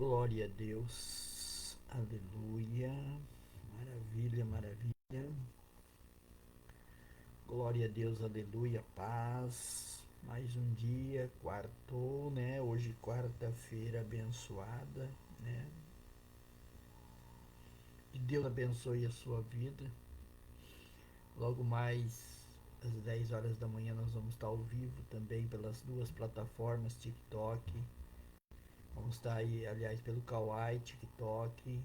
Glória a Deus, aleluia, maravilha, maravilha, glória a Deus, aleluia, paz, mais um dia, quartou, né, hoje quarta-feira abençoada, né, que Deus abençoe a sua vida, logo mais às 10 horas da manhã nós vamos estar ao vivo também pelas duas plataformas, TikTok, vamos estar aí, aliás, pelo Kawaii, TikTok.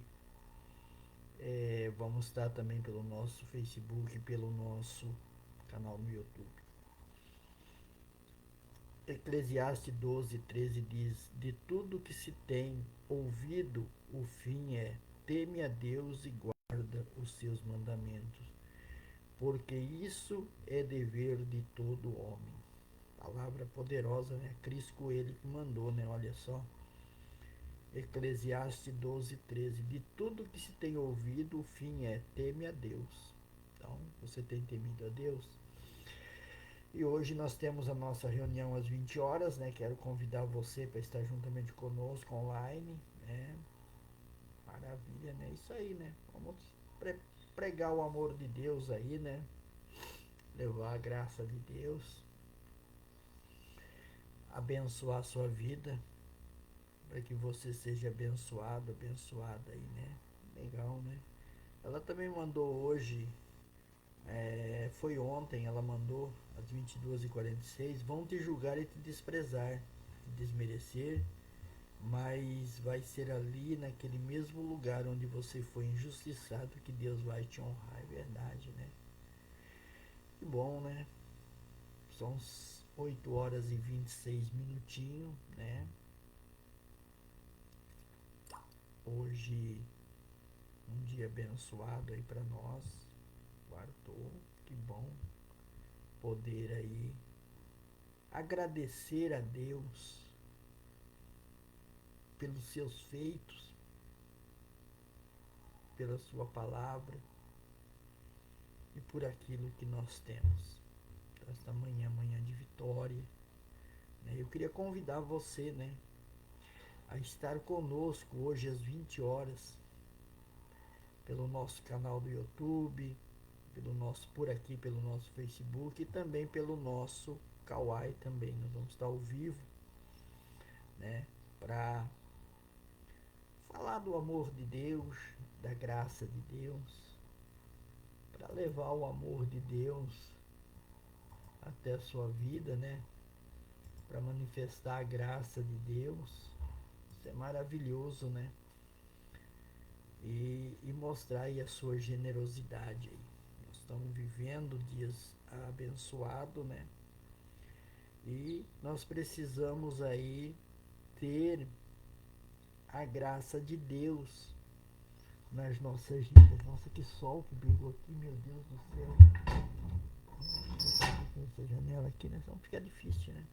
Vamos estar também pelo nosso Facebook e pelo nosso canal no YouTube. Eclesiastes 12:13 diz: De tudo que se tem ouvido, o fim é: teme a Deus e guarda os seus mandamentos, porque isso é dever de todo homem. Palavra poderosa, né? Cris Coelho que mandou, né? Olha só. Eclesiastes 12:13. De tudo que se tem ouvido, o fim é: teme a Deus. Então, você tem temido a Deus? E hoje nós temos a nossa reunião às 20 horas, né? Quero convidar você para estar juntamente conosco online, né? Maravilha, né? Isso aí, né? Vamos pregar o amor de Deus aí, né? Levar a graça de Deus, abençoar a sua vida, para que você seja abençoado, abençoada aí, né? Legal, né? Ela também mandou hoje, foi ontem, ela mandou às 22h46, vão te julgar e te desprezar, te desmerecer, mas vai ser ali naquele mesmo lugar onde você foi injustiçado que Deus vai te honrar, é verdade, né? Que bom, né? São 8 horas e 26 minutinhos, né? Hoje um dia abençoado aí para nós, quartou, que bom poder aí agradecer a Deus pelos seus feitos, pela sua palavra e por aquilo que nós temos. Esta manhã, manhã de vitória, né? Eu queria convidar você, né, a estar conosco hoje às 20 horas, pelo nosso canal do YouTube, pelo nosso por aqui, pelo nosso Facebook e também pelo nosso Kawaii também. Nós vamos estar ao vivo, né, para falar do amor de Deus, da graça de Deus, para levar o amor de Deus até a sua vida, né? Para manifestar a graça de Deus. Isso é maravilhoso, né? E mostrar aí a sua generosidade aí. Nós estamos vivendo dias abençoados, né? E nós precisamos aí ter a graça de Deus nas nossas vidas. Nossa, que sol que pegou aqui, meu Deus do céu. Essa janela aqui, né? Então fica difícil, né?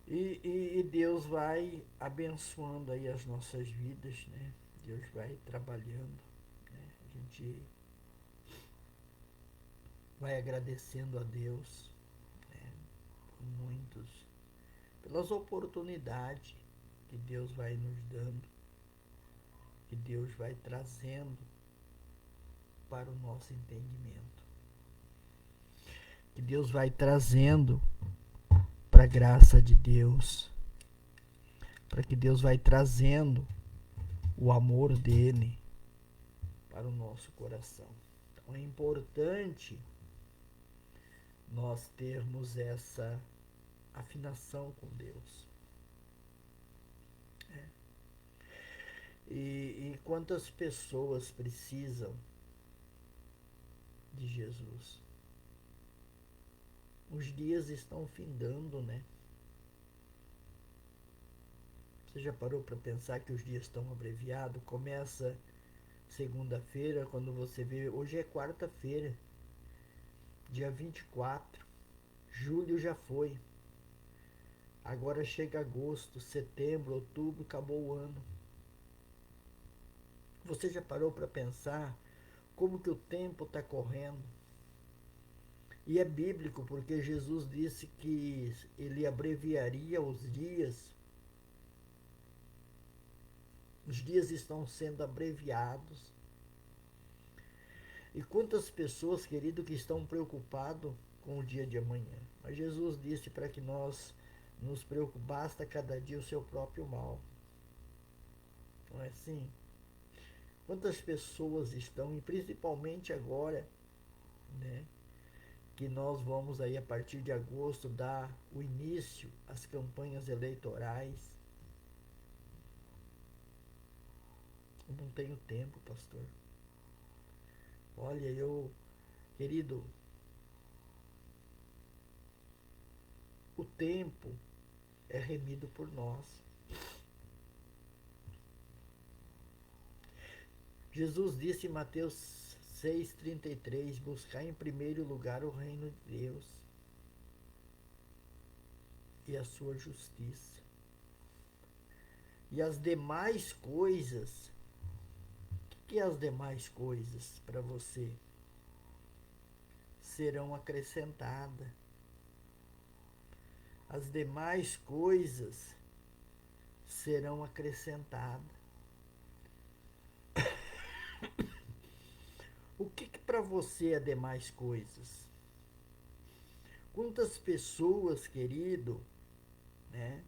E Deus vai abençoando aí as nossas vidas, né? Deus vai trabalhando, né? A gente vai agradecendo a Deus, né? Por muitos, pelas oportunidades que Deus vai nos dando, que Deus vai trazendo para o nosso entendimento, que Deus vai trazendo para a graça de Deus, para que Deus vai trazendo o amor dele para o nosso coração. Então é importante nós termos essa afinação com Deus. E quantas pessoas precisam de Jesus? Os dias estão findando, né? Você já parou para pensar que os dias estão abreviados? Começa segunda-feira, quando você vê, hoje é quarta-feira, dia 24, julho já foi. Agora chega agosto, setembro, outubro, acabou o ano. Você já parou para pensar como que o tempo está correndo? E é bíblico, porque Jesus disse que ele abreviaria os dias Os dias estão sendo abreviados. E quantas pessoas, querido, que estão preocupados com o dia de amanhã. Mas Jesus disse para que nós nos preocupemos, basta cada dia o seu próprio mal. Não é assim? Quantas pessoas estão, e principalmente agora, né, que nós vamos aí a partir de agosto dar o início às campanhas eleitorais. Eu não tenho tempo, pastor. Olha, querido, o tempo é remido por nós. Jesus disse em Mateus 6,33: buscar em primeiro lugar o reino de Deus e a sua justiça. E as demais coisas, o que é as demais coisas para você? Serão acrescentadas. As demais coisas serão acrescentadas. O que para você é demais coisas? Quantas pessoas, querido, né?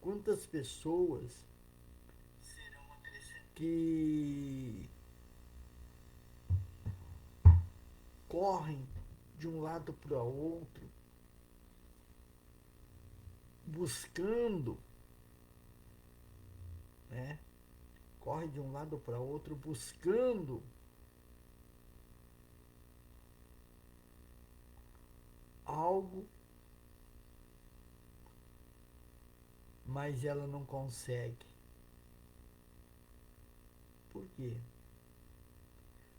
Quantas pessoas que correm de um lado para o outro, buscando, né? Corre de um lado para outro buscando algo, mas ela não consegue. Por quê?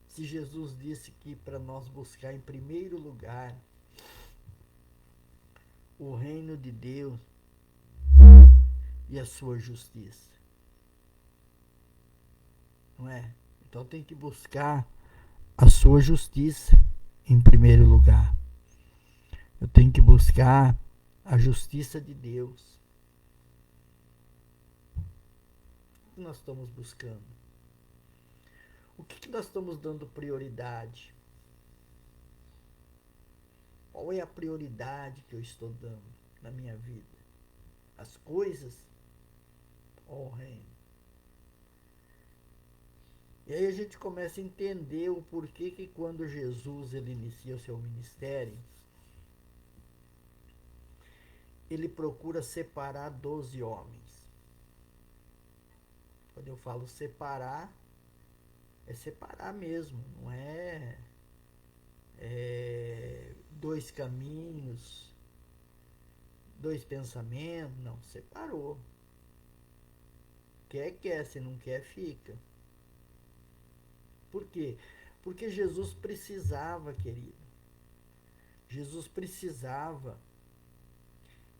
Se Jesus disse que para nós buscar em primeiro lugar o reino de Deus e a sua justiça, não é? Então tem que buscar a sua justiça em primeiro lugar. Eu tenho que buscar a justiça de Deus. O que nós estamos buscando? O que nós estamos dando prioridade? Qual é a prioridade que eu estou dando na minha vida? As coisas ou o reino? E aí a gente começa a entender o porquê que quando Jesus ele inicia o seu ministério, ele procura separar 12 homens. Quando eu falo separar, é separar mesmo, não é, dois caminhos, dois pensamentos, não, separou. Quer, se não quer, fica. Por quê? Porque Jesus precisava, querido. Jesus precisava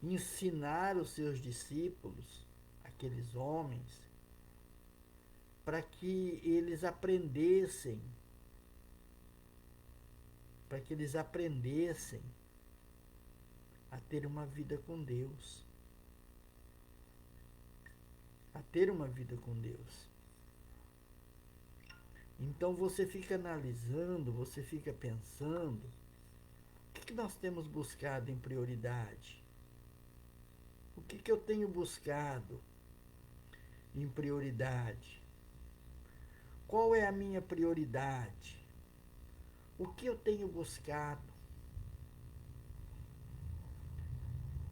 ensinar os seus discípulos, aqueles homens, para que eles aprendessem, a ter uma vida com Deus. A ter uma vida com Deus. Então você fica analisando, você fica pensando, o que nós temos buscado em prioridade? O que eu tenho buscado em prioridade? Qual é a minha prioridade? O que eu tenho buscado?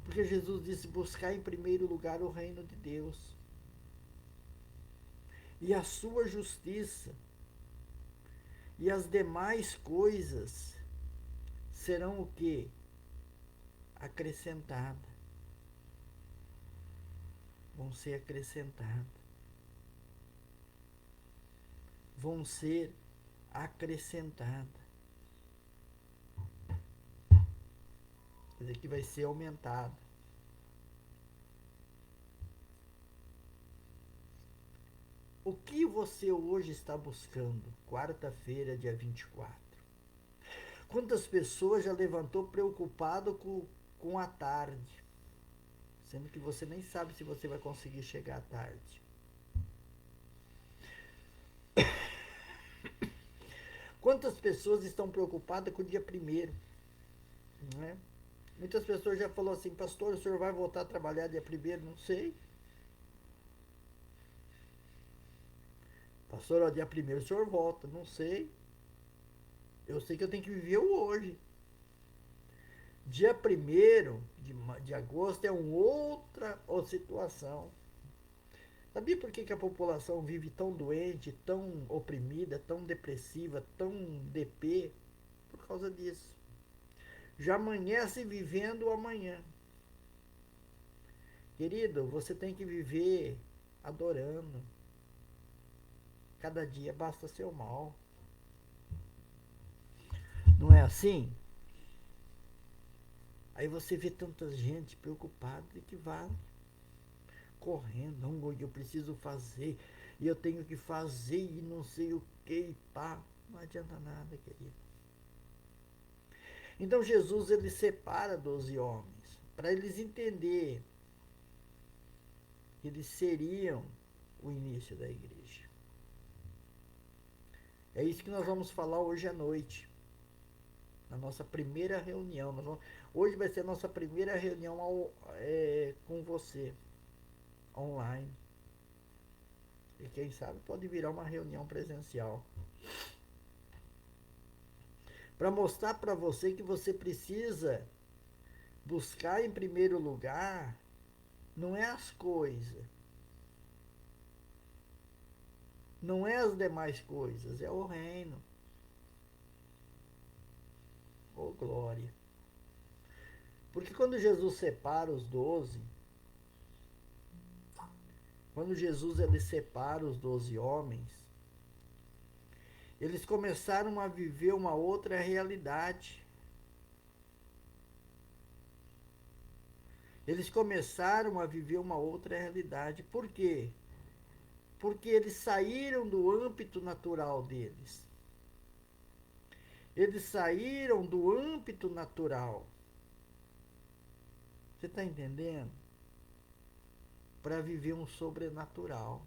Porque Jesus disse buscar em primeiro lugar o reino de Deus e a sua justiça, e as demais coisas serão o quê? Acrescentadas. Vão ser acrescentadas. Vão ser acrescentadas. Quer dizer, que vai ser aumentada. O que você hoje está buscando? Quarta-feira, dia 24. Quantas pessoas já levantou preocupado com a tarde? Sendo que você nem sabe se você vai conseguir chegar à tarde. Quantas pessoas estão preocupadas com o dia primeiro? Não é? Muitas pessoas já falaram assim, pastor, o senhor vai voltar a trabalhar dia primeiro? Não sei. Pastor, ó, dia primeiro o senhor volta? Não sei. Eu sei que eu tenho que viver o hoje. Dia primeiro de agosto é uma outra situação. Sabia por que a população vive tão doente, tão oprimida, tão depressiva, tão DP? Por causa disso. Já amanhece vivendo o amanhã. Querido, você tem que viver adorando. Cada dia basta seu mal. Não é assim? Aí você vê tanta gente preocupada e que vai correndo. Não, eu preciso fazer. E eu tenho que fazer e não sei o que e pá. Não adianta nada, querido. Então Jesus ele separa 12 homens para eles entenderem que eles seriam o início da igreja. É isso que nós vamos falar hoje à noite, na nossa primeira reunião. Hoje vai ser a nossa primeira reunião com você, online. E quem sabe pode virar uma reunião presencial. Para mostrar para você que você precisa buscar em primeiro lugar, não é as coisas, não é as demais coisas, é o reino. Oh, glória. Porque quando Jesus separa os 12, quando Jesus ele separa os 12 homens, eles começaram a viver uma outra realidade. Eles começaram a viver uma outra realidade. Por quê? Porque eles saíram do âmbito natural deles. Eles saíram do âmbito natural. Você está entendendo? Para viver um sobrenatural.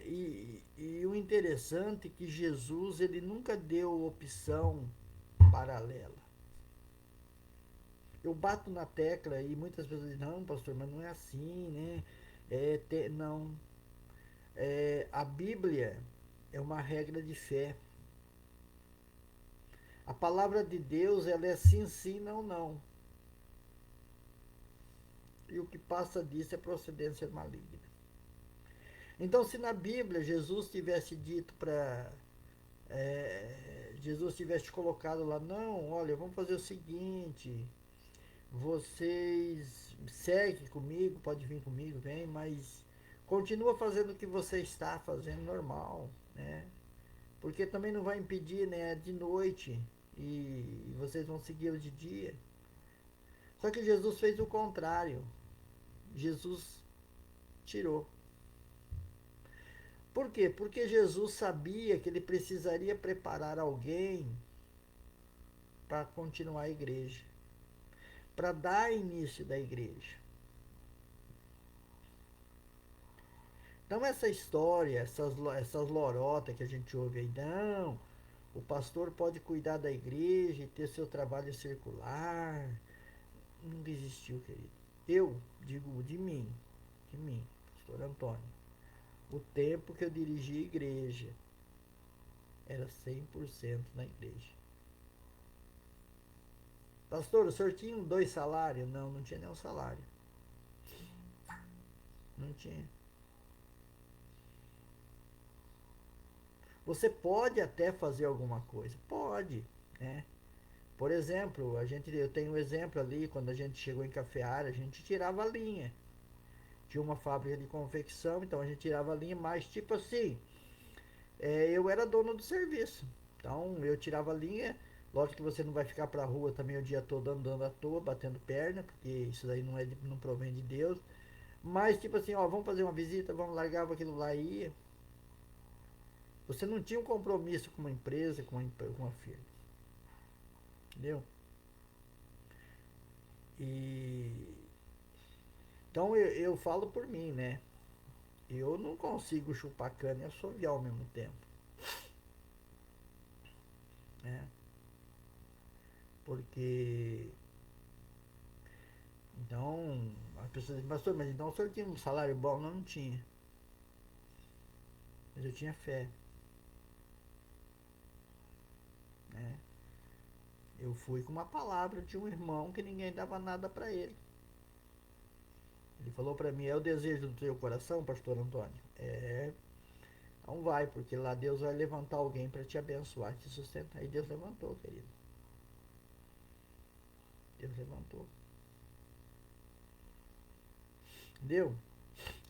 E o interessante é que Jesus ele nunca deu opção paralela. Eu bato na tecla e muitas pessoas dizem, não, pastor, mas não é assim, né? Não. A Bíblia é uma regra de fé. A palavra de Deus ela é sim, sim, não, não. E o que passa disso é procedência maligna. Então, se na Bíblia Jesus tivesse dito para Jesus tivesse colocado lá, não, olha, vamos fazer o seguinte, vocês seguem comigo, pode vir comigo, vem, mas continua fazendo o que você está fazendo normal, né? Porque também não vai impedir, né, de noite e vocês vão seguir o de dia. Só que Jesus fez o contrário. Jesus tirou. Por quê? Porque Jesus sabia que ele precisaria preparar alguém para continuar a igreja, para dar início da igreja. Então essa história, essas lorotas que a gente ouve aí, não, o pastor pode cuidar da igreja e ter seu trabalho circular, nunca existiu, querido. Eu digo de mim, pastor Antônio, o tempo que eu dirigi a igreja era 100% na igreja. Pastor, o senhor tinha 2 salários? Não, não tinha nenhum salário. Não tinha. Você pode até fazer alguma coisa, pode, né? Por exemplo, eu tenho um exemplo ali, quando a gente chegou em Cafeara, a gente tirava a linha. Tinha uma fábrica de confecção, então a gente tirava a linha, mas tipo assim, eu era dono do serviço. Então eu tirava a linha, lógico que você não vai ficar pra rua também o dia todo andando à toa, batendo perna, porque isso daí não provém de Deus. Mas tipo assim, ó, vamos fazer uma visita, vamos largar aquilo lá e ia. Você não tinha um compromisso com uma empresa, com uma firma. Entendeu? E então eu falo por mim, né? Eu não consigo chupar cana e assoviar ao mesmo tempo, né? Porque então as pessoas dizem, pastor, mas então o senhor tinha um salário bom? Não, não tinha. Mas eu tinha fé, né? Eu fui com uma palavra de um irmão que ninguém dava nada para ele. Ele falou para mim, é o desejo do teu coração, pastor Antônio? É, então vai, porque lá Deus vai levantar alguém para te abençoar, te sustentar. E Deus levantou, querido. Deus levantou. Entendeu?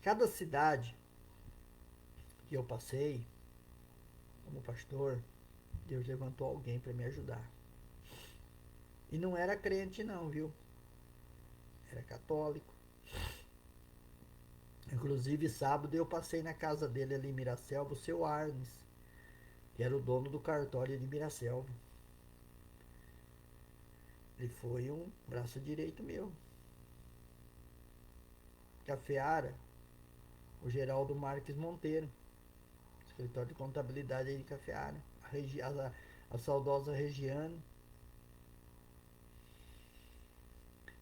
Cada cidade que eu passei, como pastor, Deus levantou alguém para me ajudar. E não era crente não, viu? Era católico. Inclusive, sábado eu passei na casa dele ali em Miraselva, o seu Arnes, que era o dono do cartório de Miraselva. Ele foi um braço direito meu. Cafeara, o Geraldo Marques Monteiro, escritório de contabilidade aí de Cafeara. A saudosa Regiane.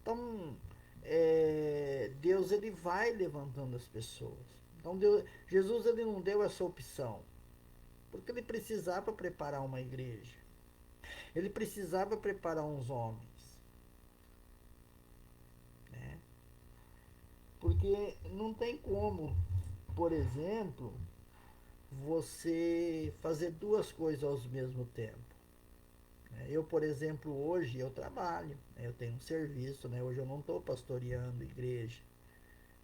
Então, Deus ele vai levantando as pessoas. Então, Jesus ele não deu essa opção, porque ele precisava preparar uma igreja. Ele precisava preparar uns homens, né? Porque não tem como, por exemplo, você fazer duas coisas ao mesmo tempo. Eu, por exemplo, hoje eu trabalho, eu tenho um serviço, né? Hoje eu não estou pastoreando igreja.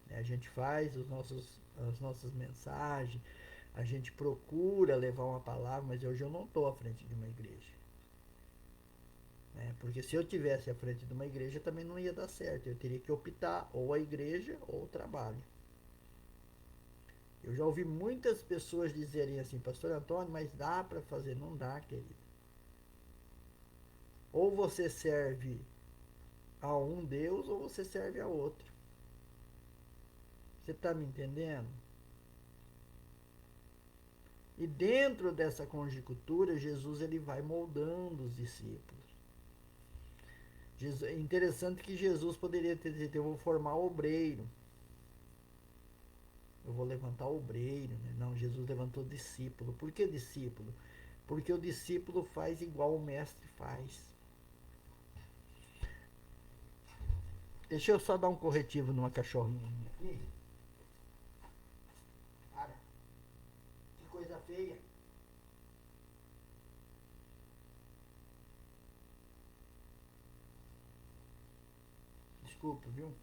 A gente faz as nossas mensagens, a gente procura levar uma palavra, mas hoje eu não estou à frente de uma igreja. Porque se eu tivesse à frente de uma igreja também não ia dar certo. Eu teria que optar ou a igreja ou o trabalho. Eu já ouvi muitas pessoas dizerem assim, pastor Antônio, mas dá para fazer? Não dá, querido. Ou você serve a um Deus ou você serve a outro. Você está me entendendo? E dentro dessa conjectura, Jesus ele vai moldando os discípulos. É interessante que Jesus poderia ter dito, eu vou formar obreiro. Eu vou levantar obreiro. Né? Não, Jesus levantou discípulo. Por que discípulo? Porque o discípulo faz igual o mestre faz. Deixa eu só dar um corretivo numa cachorrinha aqui. Cara, que coisa feia. Desculpa, viu?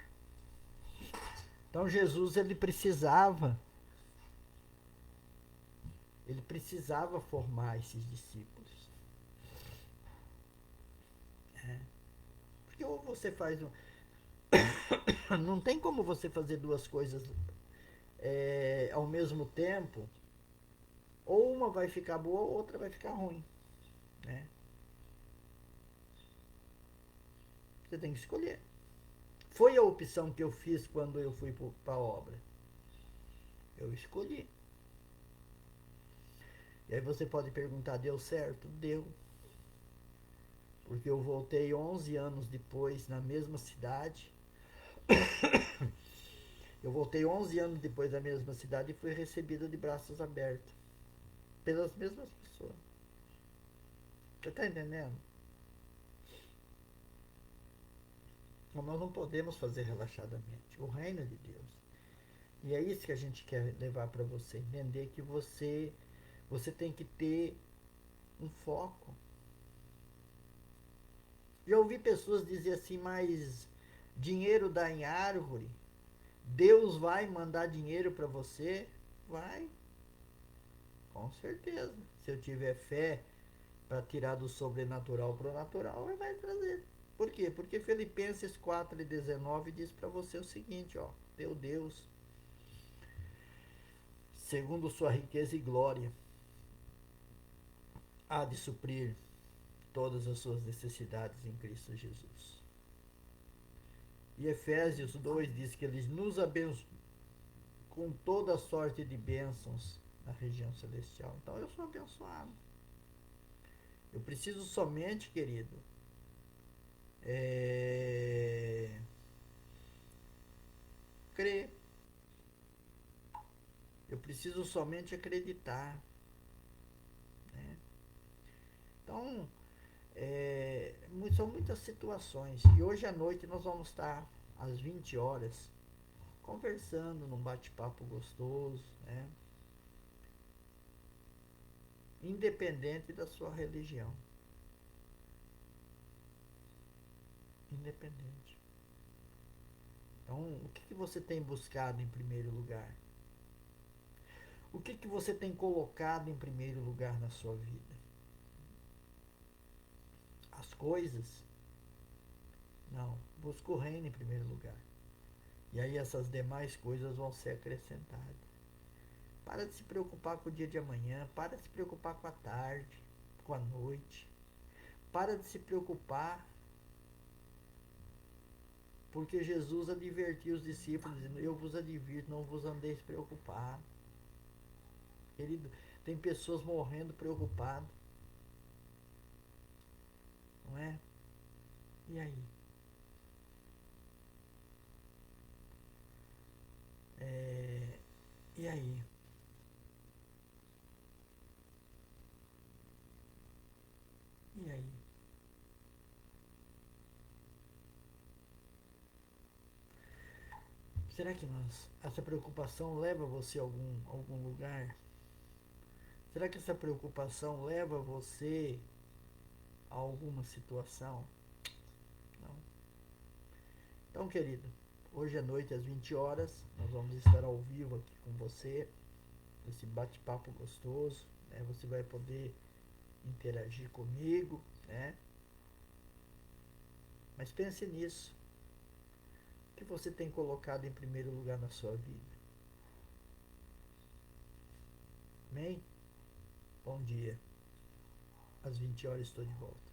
Então Jesus ele precisava formar esses discípulos. Porque ou você faz não tem como você fazer duas coisas ao mesmo tempo, ou uma vai ficar boa ou outra vai ficar ruim, né? Você tem que escolher. Foi a opção que eu fiz quando eu fui para a obra. Eu escolhi. E aí você pode perguntar, deu certo? Deu. Porque eu voltei 11 anos depois na mesma cidade. Eu voltei 11 anos depois da mesma cidade e fui recebida de braços abertos. Pelas mesmas pessoas. Você está entendendo? Então, nós não podemos fazer relaxadamente. O reino de Deus. E é isso que a gente quer levar para você. Entender que você tem que ter um foco. Já ouvi pessoas dizer assim, mas dinheiro dá em árvore? Deus vai mandar dinheiro para você? Vai. Com certeza. Se eu tiver fé para tirar do sobrenatural para o natural, ele vai trazer. Por quê? Porque Filipenses 4:19 diz para você o seguinte, ó, teu Deus, segundo sua riqueza e glória, há de suprir todas as suas necessidades em Cristo Jesus. E Efésios 2 diz que ele nos abençoou. com toda sorte de bênçãos na região celestial. Então eu sou abençoado. Eu preciso somente, querido, crer. Eu preciso somente acreditar, né? Então, são muitas situações. E hoje à noite nós vamos estar às 20 horas conversando num bate-papo gostoso, né? Independente da sua religião. Independente. Então, o que você tem buscado em primeiro lugar? O que você tem colocado em primeiro lugar na sua vida? As coisas? Não. Busca o reino em primeiro lugar. E aí essas demais coisas vão ser acrescentadas. Para de se preocupar com o dia de amanhã. Para de se preocupar com a tarde, com a noite. Para de se preocupar, porque Jesus advertiu os discípulos, dizendo: eu vos advirto, não vos andeis preocupados. Querido, tem pessoas morrendo preocupadas, não é? E aí? E aí? E aí? Será que essa preocupação leva você a algum lugar? Será que essa preocupação leva você a alguma situação? Não. Então, querido, hoje à noite às 20 horas, nós vamos estar ao vivo aqui com você, esse bate-papo gostoso, né? Você vai poder interagir comigo, né? Mas pense nisso. O que você tem colocado em primeiro lugar na sua vida? Amém? Bom dia. Às 20 horas estou de volta.